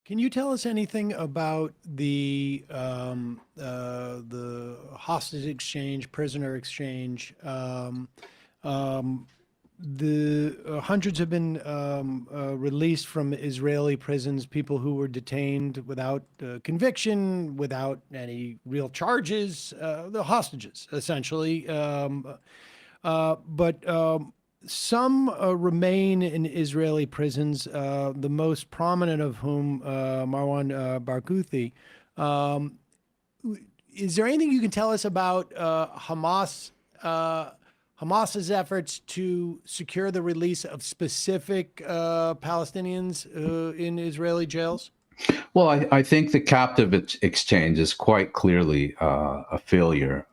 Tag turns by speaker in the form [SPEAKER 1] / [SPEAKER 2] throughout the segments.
[SPEAKER 1] Can you tell us anything about the hostage exchange, prisoner exchange? Um, the hundreds have been released from Israeli prisons, people who were detained without conviction, without any real charges, the hostages, essentially. But some remain in Israeli prisons, the most prominent of whom, Marwan Barghouti. Um, is there anything you can tell us about Hamas's efforts to secure the release of specific Palestinians in Israeli jails?
[SPEAKER 2] Well, I think the captive exchange is quite clearly a failure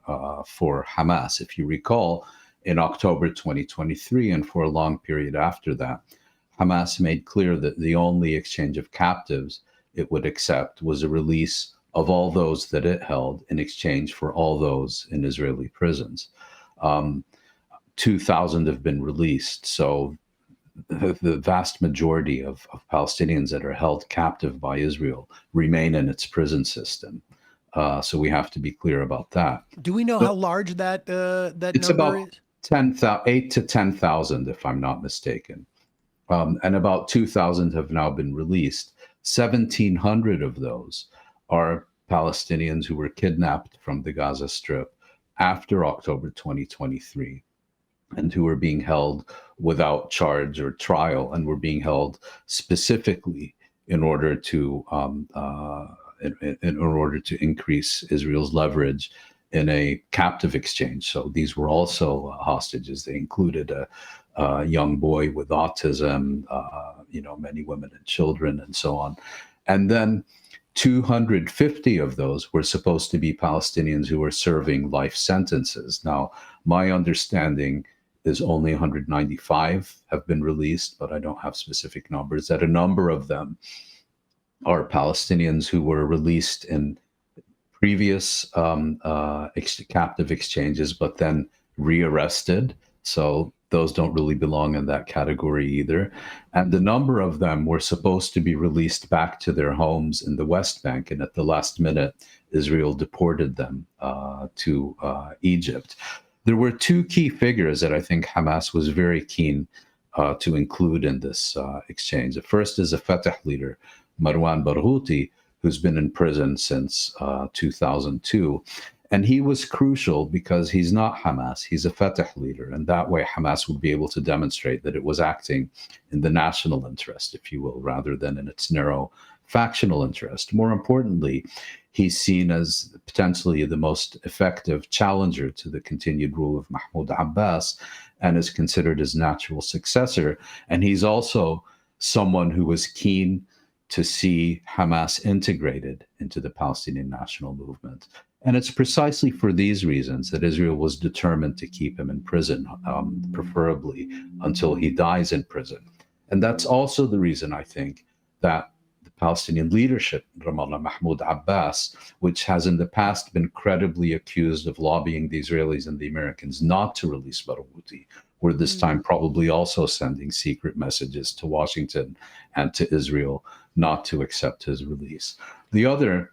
[SPEAKER 2] for Hamas. If you recall, in October 2023 and for a long period after that, Hamas made clear that the only exchange of captives it would accept was a release of all those that it held in exchange for all those in Israeli prisons. Um, 2,000 have been released. So the vast majority of Palestinians that are held captive by Israel remain in its prison system. So we have to be clear about that.
[SPEAKER 1] Do we know
[SPEAKER 2] So
[SPEAKER 1] how large that
[SPEAKER 2] it's
[SPEAKER 1] number
[SPEAKER 2] about
[SPEAKER 1] is?
[SPEAKER 2] 8 to 10,000, if I'm not mistaken. And about 2,000 have now been released. 1,700 of those are Palestinians who were kidnapped from the Gaza Strip after October 2023 and who were being held without charge or trial and were being held specifically in order to in order to increase Israel's leverage in a captive exchange. So these were also hostages. They included a young boy with autism, many women and children, and so on. And then 250 of those were supposed to be Palestinians who were serving life sentences. Now, my understanding is only 195 have been released, but I don't have specific numbers. That a number of them are Palestinians who were released in previous captive exchanges, but then rearrested. So those don't really belong in that category either. And the number of them were supposed to be released back to their homes in the West Bank. And at the last minute, Israel deported them to Egypt. There were two key figures that I think Hamas was very keen to include in this exchange. The first is a Fatah leader, Marwan Barghouti, who's been in prison since 2002. And he was crucial because he's not Hamas, he's a Fatah leader. And that way, Hamas would be able to demonstrate that it was acting in the national interest, if you will, rather than in its narrow factional interest. More importantly, he's seen as potentially the most effective challenger to the continued rule of Mahmoud Abbas and is considered his natural successor. And he's also someone who was keen to see Hamas integrated into the Palestinian national movement. And it's precisely for these reasons that Israel was determined to keep him in prison, preferably until he dies in prison. And that's also the reason, I think, that the Palestinian leadership, Ramallah, Mahmoud Abbas, which has in the past been credibly accused of lobbying the Israelis and the Americans not to release Barghouti, were this time probably also sending secret messages to Washington and to Israel not to accept his release. The other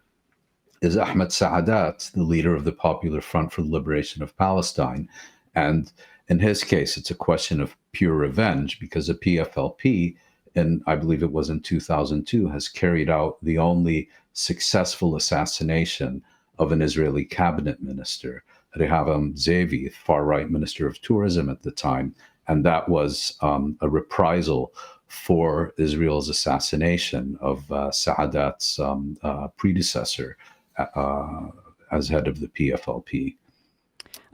[SPEAKER 2] is Ahmed Saadat, the leader of the Popular Front for the Liberation of Palestine. And in his case, it's a question of pure revenge because the PFLP, and I believe it was in 2002, has carried out the only successful assassination of an Israeli cabinet minister, Rehavam Ze'evi, far-right minister of tourism at the time. And that was a reprisal for Israel's assassination of Saadat's predecessor as head of the PFLP.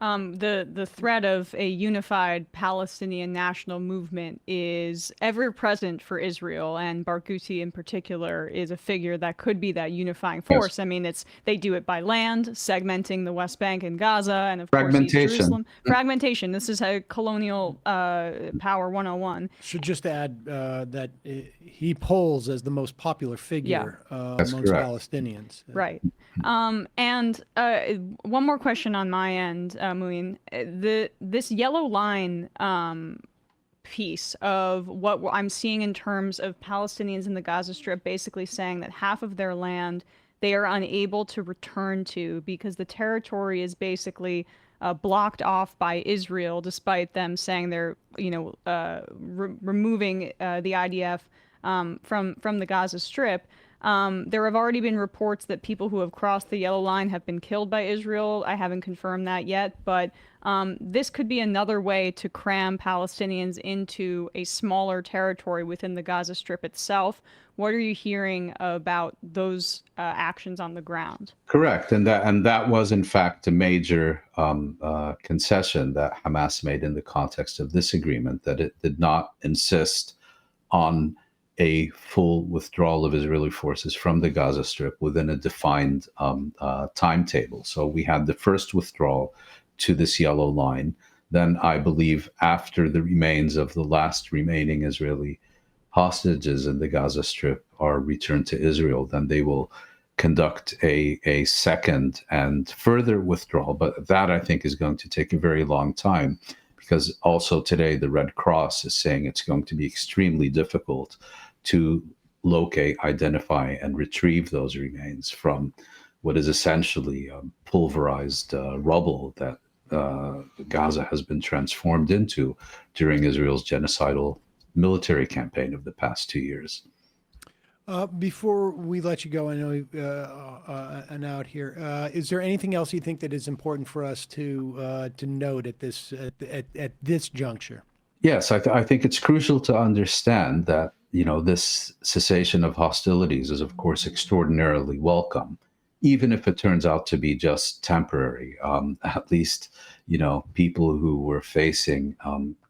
[SPEAKER 3] The threat of a unified Palestinian national movement is ever present for Israel, and Barghouti in particular is a figure that could be that unifying force. Yes. I mean, they do it by land, segmenting the West Bank and Gaza, and of course East Jerusalem. Fragmentation. This is a colonial power 101.
[SPEAKER 1] Should just add that he polls as the most popular figure amongst Palestinians.
[SPEAKER 3] Right. And one more question on my end, Muin. This yellow line piece of what I'm seeing in terms of Palestinians in the Gaza Strip basically saying that half of their land they are unable to return to because the territory is basically blocked off by Israel, despite them saying they're, removing the IDF from the Gaza Strip. There have already been reports that people who have crossed the yellow line have been killed by Israel. I haven't confirmed that yet, but this could be another way to cram Palestinians into a smaller territory within the Gaza Strip itself. What are you hearing about those actions on the ground?
[SPEAKER 2] Correct, and that was in fact a major concession that Hamas made in the context of this agreement, that it did not insist on a full withdrawal of Israeli forces from the Gaza Strip within a defined timetable. So we had the first withdrawal to this yellow line. Then I believe after the remains of the last remaining Israeli hostages in the Gaza Strip are returned to Israel, then they will conduct a second and further withdrawal. But that, I think, is going to take a very long time, because also today the Red Cross is saying it's going to be extremely difficult to locate, identify, and retrieve those remains from what is essentially pulverized rubble that Gaza has been transformed into during Israel's genocidal military campaign of the past 2 years.
[SPEAKER 1] Before we let you go, I know an out here. Is there anything else you think that is important for us to note at this juncture?
[SPEAKER 2] Yes, I think it's crucial to understand that this cessation of hostilities is, of course, extraordinarily welcome, even if it turns out to be just temporary. At least, people who were facing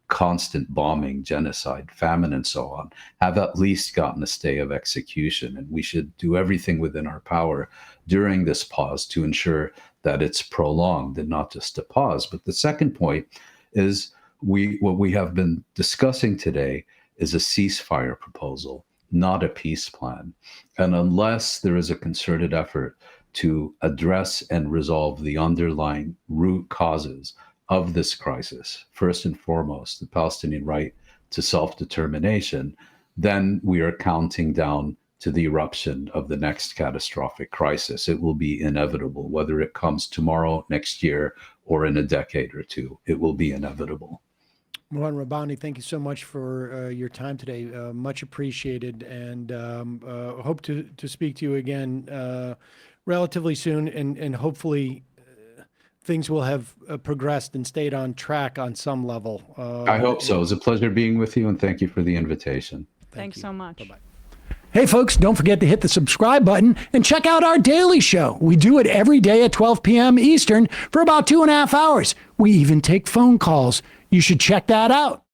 [SPEAKER 2] constant bombing, genocide, famine, and so on, have at least gotten a stay of execution. And we should do everything within our power during this pause to ensure that it's prolonged and not just a pause. But the second point is what we have been discussing today is a ceasefire proposal, not a peace plan. And unless there is a concerted effort to address and resolve the underlying root causes of this crisis, first and foremost, the Palestinian right to self-determination, then we are counting down to the eruption of the next catastrophic crisis. It will be inevitable, whether it comes tomorrow, next year, or in a decade or two. It will be inevitable.
[SPEAKER 1] Mohan Rabbani, thank you so much for your time today. Much appreciated, and hope to speak to you again relatively soon, and hopefully things will have progressed and stayed on track on some level.
[SPEAKER 2] I hope so. It was a pleasure being with you, and thank you for the invitation.
[SPEAKER 3] Thanks so much.
[SPEAKER 1] Bye-bye. Hey folks, don't forget to hit the subscribe button and check out our daily show. We do it every day at 12 p.m. Eastern for about 2.5 hours. We even take phone calls. You should check that out.